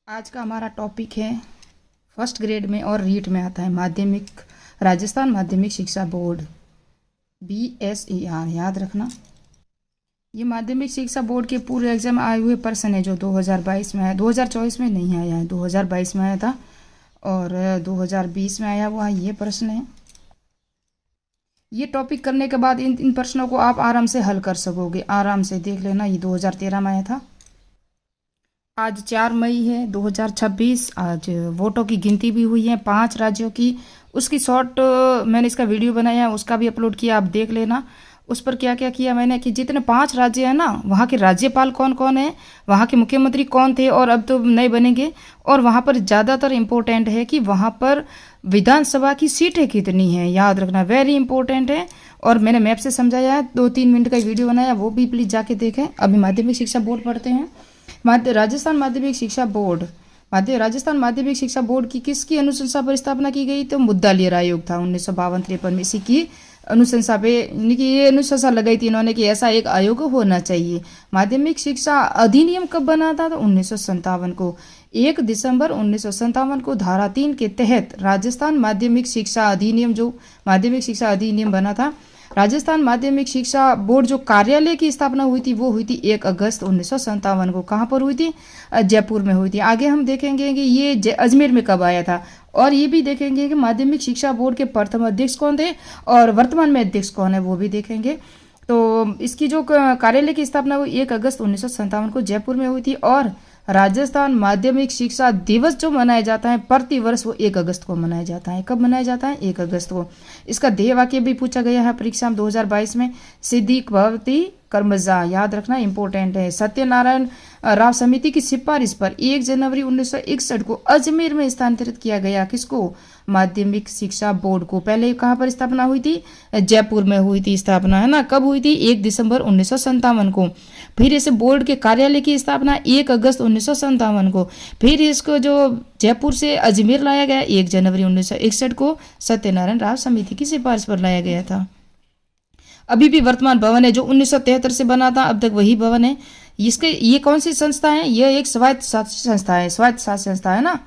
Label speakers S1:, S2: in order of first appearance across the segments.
S1: आज का हमारा टॉपिक है फर्स्ट ग्रेड में और रीट में आता है माध्यमिक राजस्थान माध्यमिक शिक्षा बोर्ड BSER। याद रखना, ये माध्यमिक शिक्षा बोर्ड के पूर्व एग्जाम आए हुए प्रश्न है जो 2022 में आया, 2024 में नहीं आया है, 2022 में आया था और 2020 में आया हुआ ये प्रश्न है। ये टॉपिक करने के बाद इन प्रश्नों को आप आराम से हल कर सकोगे, आराम से देख लेना। ये 2013 में आया था। आज 4 मई है 2026। आज वोटों की गिनती भी हुई है 5 राज्यों की। उसकी शॉर्ट मैंने इसका वीडियो बनाया है, उसका भी अपलोड किया, आप देख लेना। उस पर क्या क्या किया मैंने कि जितने 5 राज्य हैं ना, वहाँ के राज्यपाल कौन कौन है, वहाँ के मुख्यमंत्री कौन थे और अब तो नए बनेंगे, और वहाँ पर ज़्यादातर इम्पोर्टेंट है कि वहाँ पर विधानसभा की सीटें कितनी हैं। याद रखना, वेरी इंपॉर्टेंट है। और मैंने मैप से समझाया है, 2-3 मिनट का वीडियो बनाया, वो भी प्लीज़ जाके देखें। अभी माध्यमिक शिक्षा बोर्ड पढ़ते हैं। राजस्थान माध्यमिक शिक्षा बोर्ड, राजस्थान माध्यमिक शिक्षा बोर्ड की किसकी अनुशंसा पर स्थापना की गई? तो मुद्दालियर आयोग था 1952-53 में। इसी की अनुशंसा पे ये अनुशंसा लगाई थी इन्होंने कि ऐसा एक आयोग होना चाहिए। माध्यमिक शिक्षा अधिनियम कब बना था? तो 1957 को, 1 दिसंबर 1957 को धारा 3 के तहत राजस्थान माध्यमिक शिक्षा अधिनियम, जो माध्यमिक शिक्षा अधिनियम बना था। राजस्थान माध्यमिक शिक्षा बोर्ड जो कार्यालय की स्थापना हुई थी वो हुई थी 1 अगस्त 1957 को। कहाँ पर हुई थी? जयपुर में हुई थी। आगे हम देखेंगे कि ये अजमेर में कब आया था, और ये भी देखेंगे कि माध्यमिक शिक्षा बोर्ड के प्रथम अध्यक्ष कौन थे और वर्तमान में अध्यक्ष कौन है, वो भी देखेंगे। तो इसकी जो कार्यालय की स्थापना हुई 1 अगस्त 1957 को जयपुर में हुई थी। और राजस्थान माध्यमिक शिक्षा दिवस जो मनाया जाता है प्रति वर्ष, वो 1 अगस्त को मनाया जाता है। कब मनाया जाता है? 1 अगस्त को। इसका ध्येय वाक्य भी पूछा गया है परीक्षा में 2022 में, सिद्धि भवति कर्मजा। याद रखना, इंपॉर्टेंट है। सत्यनारायण राव समिति की सिफारिश पर 1 जनवरी 1961 को अजमेर में स्थानांतरित किया गया। किसको? माध्यमिक शिक्षा बोर्ड को। पहले कहाँ पर स्थापना हुई थी? जयपुर में हुई थी स्थापना, है ना। कब हुई थी? 1 दिसंबर 1957 को। फिर इसे बोर्ड के कार्यालय की स्थापना 1 अगस्त 1957 को। फिर इसको जो जयपुर से अजमेर लाया गया 1 जनवरी 1961 को, सत्यनारायण राव समिति की सिफारिश पर लाया गया था। अभी भी वर्तमान भवन है जो 1973 से बना था, अब तक वही भवन है। इसके ये कौन सी संस्था है? यह एक स्वायत्त संस्था है, स्वायत्त संस्था है ना।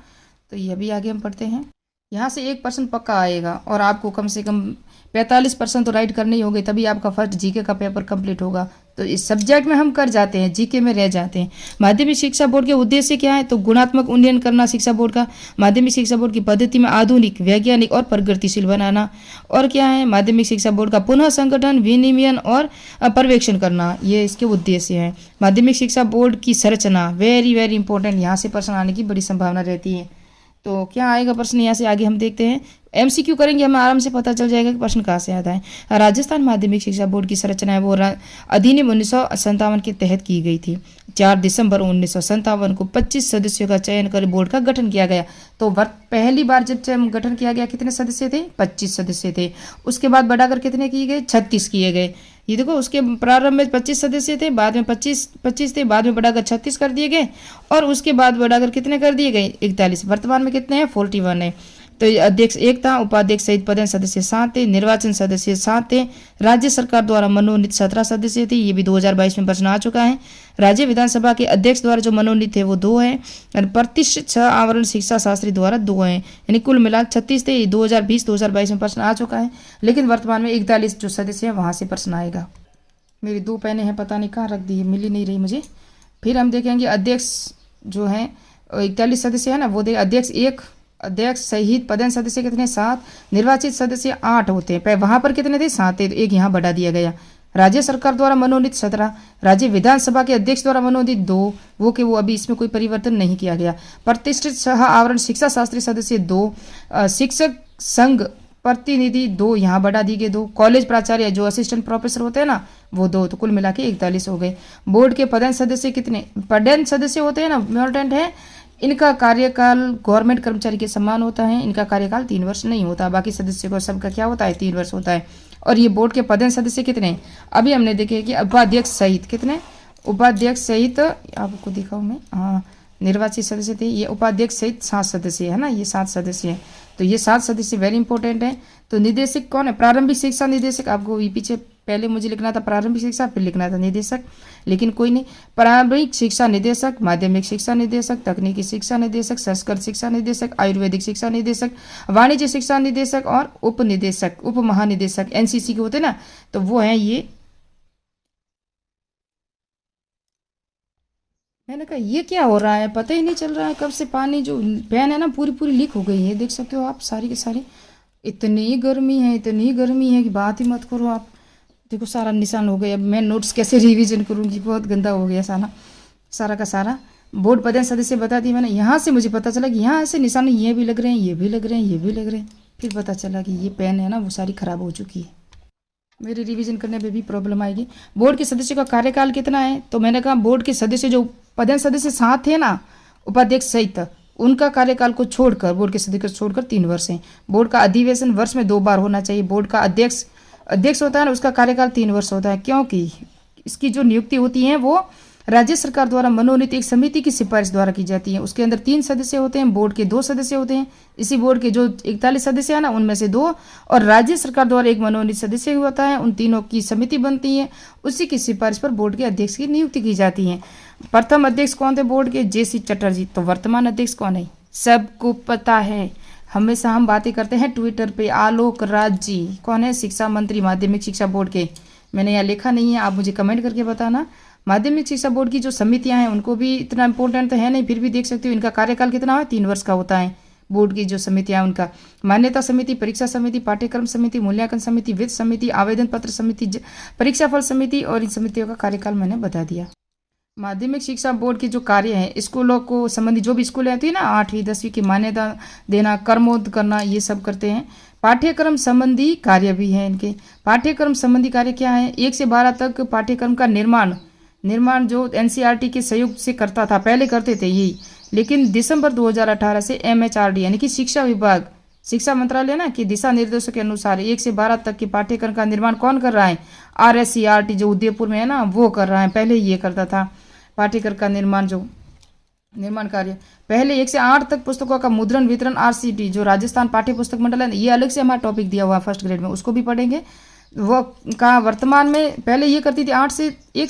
S1: तो ये भी आगे हम पढ़ते हैं। यहाँ से 1% पक्का आएगा और आपको कम से कम 45% तो राइट करने ही होंगे, तभी आपका फर्स्ट जीके का पेपर कंप्लीट होगा। तो इस सब्जेक्ट में हम कर जाते हैं, जीके में रह जाते हैं। माध्यमिक शिक्षा बोर्ड के उद्देश्य क्या है? तो गुणात्मक उन्नयन करना शिक्षा बोर्ड का, माध्यमिक शिक्षा बोर्ड की पद्धति में आधुनिक, वैज्ञानिक और प्रगतिशील बनाना। और क्या है? माध्यमिक शिक्षा बोर्ड का पुनः संगठन, विनियमन और पर्यवेक्षण करना, ये इसके उद्देश्य है। माध्यमिक शिक्षा बोर्ड की संरचना, वेरी वेरी इंपॉर्टेंट, यहाँ से प्रश्न आने की बड़ी संभावना रहती है। तो क्या आएगा प्रश्न यहाँ से? आगे हम देखते हैं। MCQ करेंगे, हमें आराम से पता चल जाएगा कि प्रश्न कहाँ से आता है। राजस्थान माध्यमिक शिक्षा बोर्ड की संरचना है वो अधिनियम 1957 के तहत की गई थी। 4 दिसंबर 1957 को 25 सदस्यों का चयन कर बोर्ड का गठन किया गया। तो पहली बार जब गठन किया गया कितने सदस्य थे? 25 सदस्य थे। उसके बाद बढ़ाकर कितने किए गए? 36 किए गए। ये देखो, उसके प्रारंभ में 25 सदस्य थे, बाद में 25 थे, बाद में बढ़ाकर 36 कर दिए गए, और उसके बाद बढ़ाकर कितने कर दिए गए? 41। वर्तमान में कितने हैं? 41 है। तो अध्यक्ष 1 था, उपाध्यक्ष सहित पदेन सदस्य 7 थे, निर्वाचन सदस्य 7 थे, राज्य सरकार द्वारा मनोनीत 17 सदस्य थे। ये भी 2022 में प्रश्न आ चुका है। राज्य विधानसभा के अध्यक्ष द्वारा जो मनोनीत थे वो 2 हैं, और प्रतिष्ठित 6 आवरण शिक्षा शास्त्री द्वारा 2 हैं, यानी कुल मिला 36 थे। 2020-2022 में प्रश्न आ चुका है, लेकिन वर्तमान में 41 जो सदस्य है वहां से प्रश्न आएगा। मेरी 2 पेनें हैं, पता नहीं कहाँ रख दी है, मिल ही नहीं रही मुझे। फिर हम देखेंगे अध्यक्ष जो है 41 सदस्य है ना, वो अध्यक्ष 1, अध्यक्ष सहित पदेन सदस्य कितने? 7, निर्वाचित सदस्य 8 होते हैं। वहां पर कितने थे? 7 थे, तो 1 यहाँ बढ़ा दिया गया। राज्य सरकार द्वारा मनोनीत 17, राज्य विधानसभा के अध्यक्ष द्वारा मनोनीत 2, वो अभी इसमें कोई परिवर्तन नहीं किया गया। प्रतिष्ठित 6 आवरण शिक्षा शास्त्री सदस्य 2, शिक्षक संघ प्रतिनिधि 2, यहाँ बढ़ा दिए गए 2, कॉलेज प्राचार्य जो असिस्टेंट प्रोफेसर होते हैं ना वो 2, तो कुल मिला के 41 हो गए। बोर्ड के पदेन सदस्य कितने? पदेन सदस्य होते हैं ना, इम्पोर्टेंट है। इनका कार्यकाल गवर्नमेंट कर्मचारी के समान होता है, इनका कार्यकाल 3 वर्ष नहीं होता। बाकी सदस्य को सबका क्या होता है? 3 वर्ष होता है। और ये बोर्ड के पदेन सदस्य कितने? अभी हमने देखे कि उपाध्यक्ष सहित कितने? उपाध्यक्ष सहित आपको दिखाऊं मैं, हाँ, निर्वाचित सदस्य थे, ये उपाध्यक्ष सहित 7 सदस्य है ना, ये 7 सदस्य है। तो ये 7 सदस्य वेरी इंपॉर्टेंट है। तो निदेशक कौन है? प्रारंभिक शिक्षा निदेशक, आपको पीछे पहले मुझे लिखना था प्रारंभिक शिक्षा, फिर लिखना था निदेशक, लेकिन कोई नहीं। प्रारंभिक शिक्षा निदेशक, माध्यमिक शिक्षा निदेशक, तकनीकी शिक्षा निदेशक, संस्कृत शिक्षा निदेशक, आयुर्वेदिक शिक्षा निदेशक, वाणिज्य शिक्षा निदेशक और उप निदेशक, उप महानिदेशक एनसीसी के होते ना, तो वो हैं ये। मैंने कहा ये क्या हो रहा है, पता ही नहीं चल रहा है कब से। पानी जो पेन है ना पूरी पूरी लीक हो गई है, देख सकते हो आप सारी की सारी। इतनी गर्मी है, इतनी गर्मी है कि बात ही मत करो आप। देखो सारा निशान हो गया। अब मैं नोट्स कैसे रिवीजन करूँगी, बहुत गंदा हो गया सारा सारा का सारा। बोर्ड पदन सदस्य बता दी मैंने, यहाँ से मुझे पता चला कि यहाँ से निशान ये भी लग रहे हैं, ये भी लग रहे हैं, ये भी लग रहे हैं। फिर पता चला कि ये पेन है ना वो सारी खराब हो चुकी है। मेरे रिवीजन करने पे भी प्रॉब्लम आएगी। बोर्ड के सदस्य का कार्यकाल कितना है, तो मैंने कहा बोर्ड के सदस्य जो पदन सदस्य साथ है ना, उपाध्यक्ष सहित, उनका कार्यकाल को छोड़कर, बोर्ड के सदस्य को छोड़कर 3 वर्ष है। बोर्ड का अधिवेशन वर्ष में 2 बार होना चाहिए। बोर्ड का अध्यक्ष होता है ना, उसका कार्यकाल 3 वर्ष होता है, क्योंकि इसकी जो नियुक्ति होती है वो राज्य सरकार द्वारा मनोनीत एक समिति की सिफारिश द्वारा की जाती है। उसके अंदर 3 सदस्य होते हैं, बोर्ड के 2 सदस्य होते हैं। इसी बोर्ड के जो 41 सदस्य है ना, उनमें से 2 और राज्य सरकार द्वारा एक मनोनीत सदस्य होता है। उन तीनों की समिति बनती है, उसी की सिफारिश पर बोर्ड के अध्यक्ष की नियुक्ति की जाती है। प्रथम अध्यक्ष कौन थे बोर्ड के, JC चटर्जी। तो वर्तमान अध्यक्ष कौन है, सबको पता है। हमेशा हम बातें करते हैं ट्विटर पे। आलोक राज जी कौन है, शिक्षा मंत्री माध्यमिक शिक्षा बोर्ड के। मैंने यहाँ लिखा नहीं है, आप मुझे कमेंट करके बताना। माध्यमिक शिक्षा बोर्ड की जो समितियां हैं उनको भी इतना इंपॉर्टेंट तो है नहीं, फिर भी देख सकते हो इनका कार्यकाल कितना है, 3 वर्ष का होता है। बोर्ड की जो समितियां उनका मान्यता समिति, परीक्षा समिति, पाठ्यक्रम समिति, मूल्यांकन समिति, वित्त समिति, आवेदन पत्र समिति, परीक्षा फल समिति, और इन समितियों का कार्यकाल मैंने बता दिया। माध्यमिक शिक्षा बोर्ड के जो कार्य है, स्कूलों को संबंधी जो भी स्कूलें आती है ना 8वीं 10वीं की मान्यता देना, क्रमोद करना, ये सब करते हैं। पाठ्यक्रम संबंधी कार्य भी है इनके। पाठ्यक्रम संबंधी कार्य क्या है, 1 से 12 तक पाठ्यक्रम का निर्माण जो NCERT के सहयोग से करता था, पहले करते थे यही, लेकिन दिसंबर 2018 से MHRD यानी कि शिक्षा विभाग, शिक्षा मंत्रालय ना के दिशा निर्देशों के अनुसार 1 से 12 तक के पाठ्यक्रम का निर्माण कौन कर रहा है, RSCRT जो उदयपुर में है ना वो कर रहा है। पहले ये करता था पाठ्यक्रम का निर्माण कार्य। पहले 1 से 8 तक पुस्तकों का मुद्रण वितरण RCT जो राजस्थान पाठ्य पुस्तक मंडल है, ये अलग से हमारा टॉपिक दिया हुआ फर्स्ट ग्रेड में, उसको भी पढ़ेंगे। वो का वर्तमान में पहले ये करती थी 1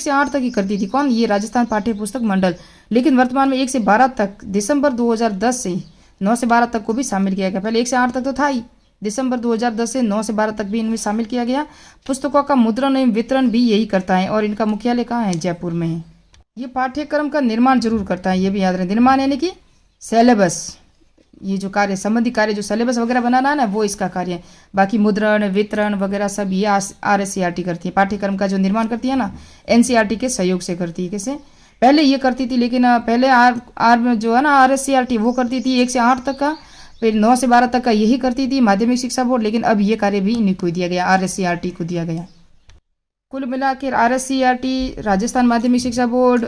S1: से 8 तक ही करती थी, कौन, ये राजस्थान पाठ्य पुस्तक मंडल। लेकिन वर्तमान में 1 से 12 तक दिसंबर 2010 से 9 से 12 तक को भी शामिल किया गया। पहले 1 से 8 तक तो था ही, दिसंबर 2010 से 9 से 12 तक भी इनमें शामिल किया गया। पुस्तकों का मुद्रण एवं वितरण भी यही करता है, और इनका मुख्यालय कहाँ है, जयपुर में है। ये पाठ्यक्रम का निर्माण जरूर करता है, ये भी याद रहे। निर्माण यानी कि सिलेबस, ये जो कार्य संबंधी कार्य जो सिलेबस वगैरह बनाना है ना वो इसका कार्य है। बाकी मुद्रण वितरण वगैरह सब ये RSCRT करती है। पाठ्यक्रम का जो निर्माण करती है ना NCERT के सहयोग से करती है। कैसे, पहले ये करती थी, लेकिन पहले आर में जो है ना RSCRT वो करती थी 1 से 8 तक का, फिर 9 से 12 तक का यही करती थी माध्यमिक शिक्षा बोर्ड। लेकिन अब ये कार्य भी इन्हीं को दिया गया, RSCRT को दिया गया। कुल मिलाकर RSCRT, राजस्थान माध्यमिक शिक्षा बोर्ड,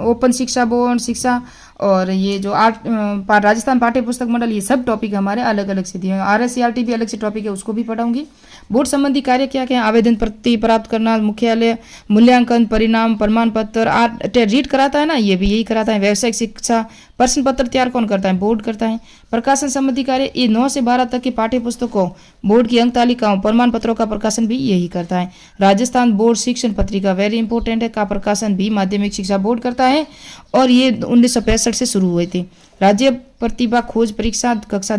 S1: ओपन शिक्षा बोर्ड शिक्षा, और ये जो राजस्थान पाठ्य पुस्तक मंडल, ये सब टॉपिक हमारे अलग अलग से दिए हैं। RSCRT भी अलग से टॉपिक है, उसको भी पढ़ाऊंगी। बोर्ड संबंधी कार्य क्या क्या है, आवेदन पत्र प्राप्त करना, मुख्यालय, मूल्यांकन, परिणाम, प्रमाण पत्र, रीड कराता है ना, ये भी यही कराता है। व्यावसायिक शिक्षा प्रश्न पत्र तैयार कौन करता है, बोर्ड करता है। प्रकाशन संबंधी कार्य ये 9 से 12 तक के पाठ्य पुस्तकों, बोर्ड की अंक तालिकाओं, प्रमाण पत्रों का प्रकाशन भी यही करता है। राजस्थान बोर्ड शिक्षण पत्रिका वेरी इंपॉर्टेंट है, का प्रकाशन भी माध्यमिक शिक्षा बोर्ड करता है, और ये 1965 से शुरू हुए थे। राज्य प्रतिभा खोज परीक्षा कक्षा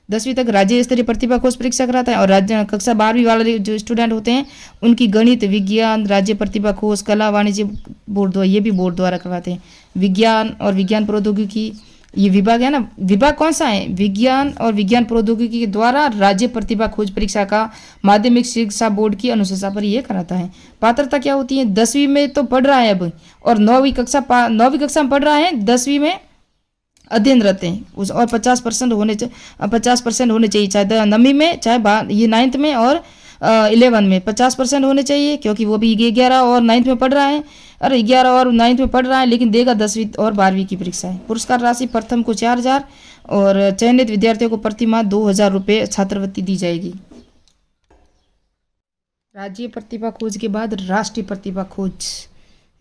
S1: 10वीं तक राज्य स्तरीय प्रतिभा खोज परीक्षा कराता है, और राज्य कक्षा 12वीं वाले जो स्टूडेंट होते हैं उनकी गणित विज्ञान राज्य प्रतिभा खोज, कला वाणिज्य बोर्ड द्वारा, ये भी बोर्ड द्वारा करवाते हैं। विज्ञान और विज्ञान प्रौद्योगिकी ये विभाग है ना, विभाग कौन सा है, विज्ञान और विज्ञान प्रौद्योगिकी के द्वारा राज्य प्रतिभा खोज परीक्षा का माध्यमिक शिक्षा बोर्ड की अनुशंसा पर ये कराता है। पात्रता क्या होती है, 10वीं में तो पढ़ रहा है अब, और 9वीं कक्षा में पढ़ रहा है, 10वीं में अध्ययनरत हैं उस, और 50% होने चाहिए, चाहे 9वीं में चाहे ये 9th में और 11 में 50% होने चाहिए, क्योंकि वो भी 11 और 9th में पढ़ रहा है, अरे 11 और 9th में पढ़ रहा है, लेकिन देगा 10वीं और 12वीं की परीक्षा है। पुरस्कार राशि प्रथम को 4000 और चयनित विद्यार्थियों को प्रति माह 2000 रुपये छात्रवृत्ति दी जाएगी। राज्य प्रतिभा खोज के बाद राष्ट्रीय प्रतिभा खोज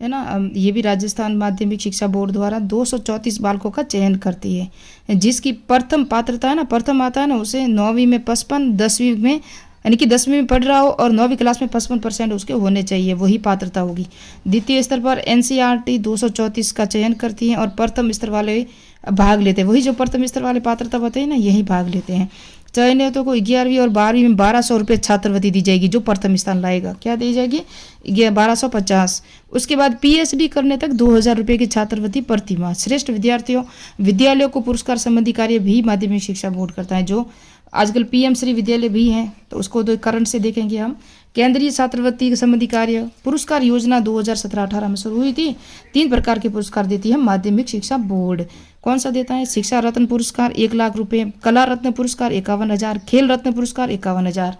S1: है ना, ये भी राजस्थान माध्यमिक शिक्षा बोर्ड द्वारा 234 बालकों का चयन करती है, जिसकी प्रथम पात्रता है ना, प्रथम आता है ना, उसे 9वीं में 55, 10वीं में यानी कि 10वीं में पढ़ रहा हो और 9वीं क्लास में 55% उसके होने चाहिए, वही पात्रता होगी। द्वितीय स्तर पर एनसीईआरटी 234 का चयन करती है और प्रथम स्तर वाले भाग लेते हैं। वही जो प्रथम स्तर वाले पात्रता बताइए ना, यही भाग लेते हैं। चयनितों को 11वीं और 12वीं में 1200 रुपये छात्रवृत्ति दी जाएगी, जो प्रथम स्थान लाएगा। क्या दी जाएगी? 1250। उसके बाद पीएचडी करने तक 2000 रुपये की छात्रवृत्ति प्रति माह। श्रेष्ठ विद्यालयों को पुरस्कार संबंधी कार्य भी माध्यमिक शिक्षा बोर्ड करता है। जो आजकल पीएम श्री विद्यालय भी हैं, तो उसको तो करंट से देखेंगे हम। केंद्रीय छात्रवृत्ति संबंधी कार्य पुरस्कार योजना 2017-18 में शुरू हुई थी। 3 प्रकार के पुरस्कार देती है माध्यमिक शिक्षा बोर्ड। कौन सा देता है? शिक्षा रत्न पुरस्कार 1 लाख रुपए, कला रत्न पुरस्कार 51,000, खेल रत्न पुरस्कार 51,000।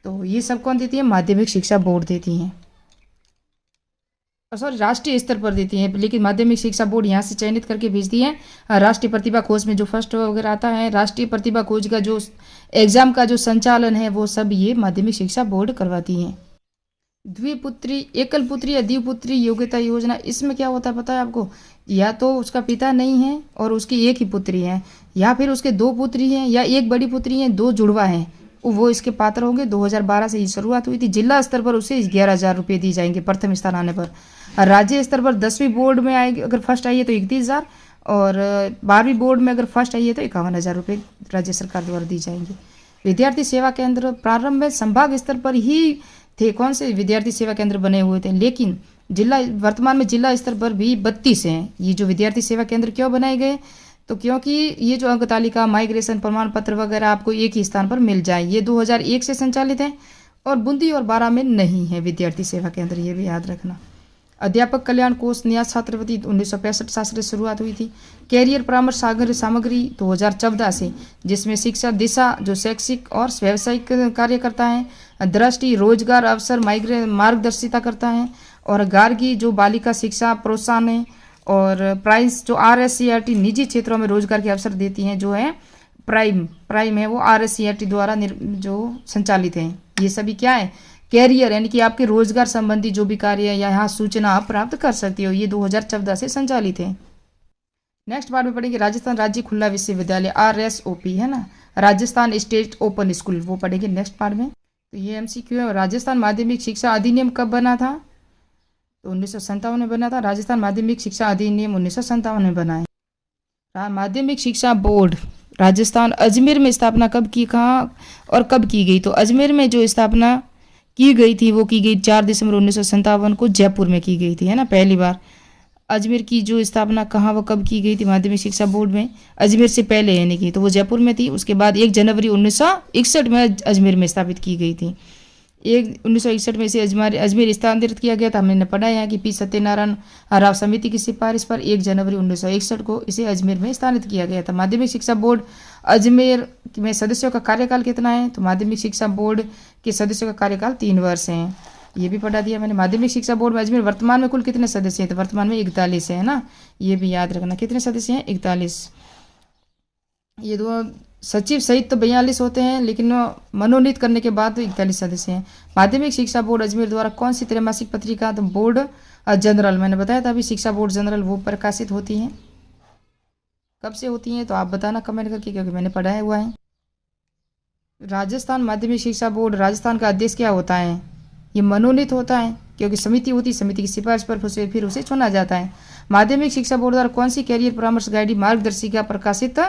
S1: तो ये सब कौन देती है? माध्यमिक शिक्षा बोर्ड देती है। सॉरी, राष्ट्रीय स्तर पर देती है, लेकिन माध्यमिक शिक्षा बोर्ड यहाँ से चयनित करके भेजती है। राष्ट्रीय प्रतिभा खोज में जो फर्स्ट वगैरह आता है, राष्ट्रीय प्रतिभा खोज का जो एग्जाम का जो संचालन है, वो सब ये माध्यमिक शिक्षा बोर्ड करवाती है। द्विपुत्री, एकल पुत्री या द्विपुत्री योग्यता योजना, इसमें क्या होता है पता है आपको? या तो उसका पिता नहीं है और उसकी एक ही पुत्री है, या फिर उसके 2 पुत्री हैं, या एक बड़ी पुत्री है, 2 जुड़वा हैं, वो इसके पात्र होंगे। 2012 से ये शुरुआत हुई थी। जिला स्तर पर उसे 11,000 रुपये दी जाएंगे प्रथम स्थान आने पर। राज्य स्तर पर 10वीं बोर्ड में आएगी, अगर फर्स्ट आई है तो 31,000, और 12वीं बोर्ड में अगर फर्स्ट आई है तो 51,000 रुपये राज्य सरकार द्वारा दी जाएंगे। विद्यार्थी सेवा केंद्र प्रारंभ में संभाग स्तर पर ही थे। कौन से विद्यार्थी सेवा केंद्र बने हुए थे, लेकिन वर्तमान में जिला स्तर पर भी 32 हैं। ये जो विद्यार्थी सेवा केंद्र क्यों बनाए गए? तो क्योंकि ये जो अंक तालिका, माइग्रेशन प्रमाण पत्र वगैरह आपको एक ही स्थान पर मिल जाए। ये 2001 से संचालित है और बूंदी और बारां में नहीं है विद्यार्थी सेवा केंद्र, ये भी याद रखना। अध्यापक कल्याण कोष न्यास छात्रवृत्ति 1965 साल से शुरुआत हुई थी। कैरियर परामर्श सामग्री 2014 से, जिसमें शिक्षा दिशा जो शैक्षिक और व्यावसायिक कार्य करता है, दृष्टि रोजगार अवसर मार्गदर्शिता करता है, और गार्गी जो बालिका शिक्षा प्रोत्साहन है, और प्राइस जो RSCRT निजी क्षेत्रों में रोजगार के अवसर देती हैं, जो है प्राइम है, वो RSCRT द्वारा जो संचालित है। ये सभी क्या है? कैरियर, यानी कि आपके रोजगार संबंधी जो भी कार्य है या यहाँ सूचना आप प्राप्त कर सकती हो। ये 2014 से संचालित है। नेक्स्ट पार्ट में पढ़ेंगे राजस्थान राज्य खुला विश्वविद्यालय, RSOP है ना, राजस्थान स्टेट ओपन स्कूल, वो पढ़ेंगे नेक्स्ट पार्ट में। तो ये MCQ है। राजस्थान माध्यमिक शिक्षा अधिनियम कब बना था? तो 1957 में बना था। राजस्थान माध्यमिक शिक्षा अधिनियम 1957 में बना है। माध्यमिक शिक्षा बोर्ड राजस्थान अजमेर में स्थापना कब की, कहाँ और कब की गई? तो अजमेर में जो स्थापना की गई थी वो की गई 4 दिसंबर 1957 को जयपुर में की गई थी, है ना, पहली बार। अजमेर की जो स्थापना कहाँ व कब की गई थी माध्यमिक शिक्षा बोर्ड में? अजमेर से पहले यानी कि, तो वो जयपुर में थी। उसके बाद 1 जनवरी 1961 में अजमेर में स्थापित की गई थी। 1961 में इसे अजमेर स्थानांतरित किया गया था। हमने पढ़ा है कि पी सत्यनारायण राव समिति की सिफारिश पर 1 जनवरी 1961 को इसे अजमेर में स्थानांतरित किया गया था। माध्यमिक शिक्षा बोर्ड अजमेर में सदस्यों का कार्यकाल कितना है? तो माध्यमिक शिक्षा बोर्ड के सदस्यों का कार्यकाल 3 वर्ष है। ये भी पढ़ा दिया मैंने। माध्यमिक शिक्षा बोर्ड में अजमेर वर्तमान में कुल कितने सदस्य हैं? तो वर्तमान में 41 है ना, ये भी याद रखना। कितने सदस्य हैं? 41। ये 2 सचिव सहित तो 42 होते हैं, लेकिन मनोनीत करने के बाद 41 सदस्य हैं। माध्यमिक शिक्षा बोर्ड अजमेर द्वारा कौन सी त्रैमासिक पत्रिका? तो बोर्ड जनरल, मैंने बताया था अभी, शिक्षा बोर्ड जनरल वो प्रकाशित होती हैं। कब से होती हैं तो आप बताना कमेंट करके, क्योंकि मैंने पढ़ाया हुआ है। राजस्थान माध्यमिक शिक्षा बोर्ड, राजस्थान का अध्यक्ष क्या होता है? ये मनोनीत होता है, क्योंकि समिति होती है, समिति की सिफारिश पर फिर उसे चुना जाता है। माध्यमिक शिक्षा बोर्ड द्वारा कौन सी कैरियर परामर्श गाइड मार्गदर्शिका प्रकाशित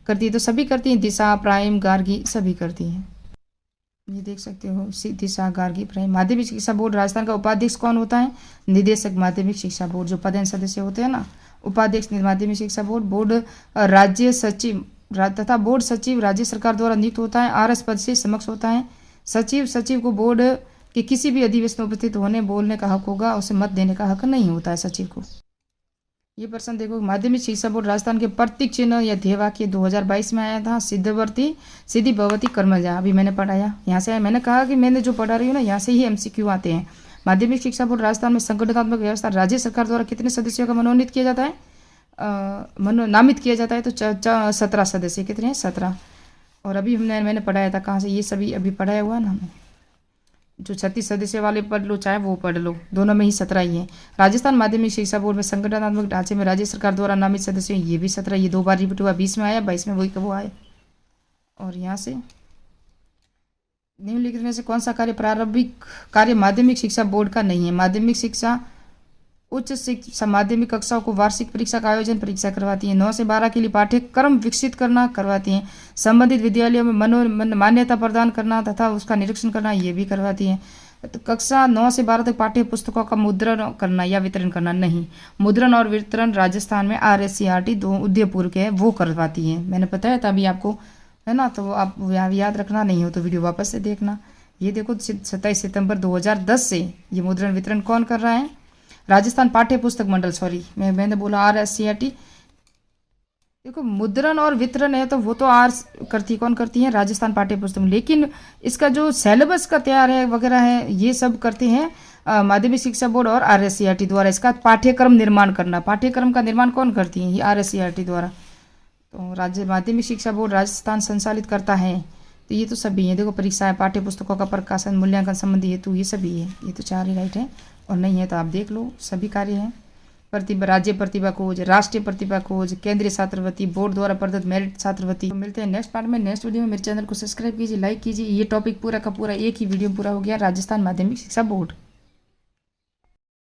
S1: करती है? तो सभी करती हैं, दिशा, प्राइम, गार्गी सभी करती हैं। ये देख सकते हो, दिशा, गार्गी, प्राइम। माध्यमिक शिक्षा बोर्ड राजस्थान का उपाध्यक्ष कौन होता है? निदेशक माध्यमिक शिक्षा बोर्ड, जो पदेन सदस्य होते हैं ना, उपाध्यक्ष माध्यमिक शिक्षा बोर्ड। बोर्ड राज्य सचिव तथा बोर्ड सचिव राज्य सरकार द्वारा नियुक्त होता है। RS पद से समक्ष होता है। सचिव को बोर्ड के किसी भी अधिवेशन में उपस्थित होने बोलने का हक होगा, उसे मत देने का हक नहीं होता है सचिव को। ये प्रश्न देखो, माध्यमिक शिक्षा बोर्ड राजस्थान के प्रतीक चिन्ह या ध्येयवाक्य 2022 में आया था, सिद्धि भगवती कर्मजा, अभी मैंने पढ़ाया, यहाँ से आया। मैंने कहा कि मैंने जो पढ़ा रही हूँ ना, यहाँ से ही MCQ आते हैं। माध्यमिक शिक्षा बोर्ड राजस्थान में संगठनात्मक व्यवस्था राज्य सरकार द्वारा कितने सदस्यों का मनोनीत किया जाता है? नामित किया जाता है, तो 17 सदस्य। कितने हैं? 17। और अभी मैंने पढ़ाया था, कहाँ से? ये सभी अभी पढ़ाया हुआ ना हमें। जो 36 सदस्य वाले पढ़ लो चाहे वो पढ़ लो, दोनों में ही 17 ही है। राजस्थान माध्यमिक शिक्षा बोर्ड में संगठनात्मक ढांचे में राज्य सरकार द्वारा नामित सदस्य, ये भी 17। ये 2 बार रिपीट हुआ, 20 में आया, 22 में वही कब आया। और यहाँ से निम्नलिखित में से कौन सा कार्य प्रारंभिक कार्य माध्यमिक शिक्षा बोर्ड का नहीं है? माध्यमिक शिक्षा उच्च शिक्षा माध्यमिक कक्षाओं को वार्षिक परीक्षा का आयोजन परीक्षा करवाती है। 9 से 12 के लिए पाठ्यक्रम विकसित करना करवाती हैं। संबंधित विद्यालयों में मान्यता प्रदान करना तथा उसका निरीक्षण करना ये भी करवाती है। तो कक्षा 9 से 12 तक पाठ्य पुस्तकों का मुद्रण करना या वितरण करना नहीं। मुद्रण और वितरण राजस्थान में RSCRT दो उदयपुर के वो करवाती है। मैंने बताया था अभी आपको, है ना, तो आप याद रखना, नहीं हो तो वीडियो वापस से देखना। ये देखो 27 सितंबर 2010 से ये मुद्रण वितरण कौन कर रहा है? राजस्थान पाठ्य पुस्तक मंडल, सॉरी मैंने बोला RSCRT। देखो मुद्रण और वितरण है तो वो तो कौन करती है? राजस्थान पाठ्य पुस्तक। लेकिन इसका जो सिलेबस का तैयार है वगैरह है ये सब करते हैं माध्यमिक शिक्षा बोर्ड और RSCRT द्वारा। इसका पाठ्यक्रम निर्माण करना, पाठ्यक्रम का निर्माण कौन करती है? ये RSCRT द्वारा। तो राज्य माध्यमिक शिक्षा बोर्ड राजस्थान संचालित करता है। तो ये तो सभी है। देखो परीक्षाएं, पाठ्य पुस्तकों का प्रकाशन, मूल्यांकन संबंधी हेतु, ये सभी है। ये तो 4 ही राइट है, और नहीं है तो आप देख लो, सभी कार्य हैं। प्रतिभा, राज्य प्रतिभा खोज, राष्ट्रीय प्रतिभा खोज, केंद्रीय छात्रवृत्ति, बोर्ड द्वारा प्रदत्त मेरिट छात्रवृत्ति। तो मिलते हैं नेक्स्ट पार्ट में, नेक्स्ट वीडियो में। मेरे चैनल को सब्सक्राइब कीजिए, लाइक कीजिए। ये टॉपिक पूरा का पूरा एक ही वीडियो पूरा हो गया, राजस्थान माध्यमिक शिक्षा बोर्ड।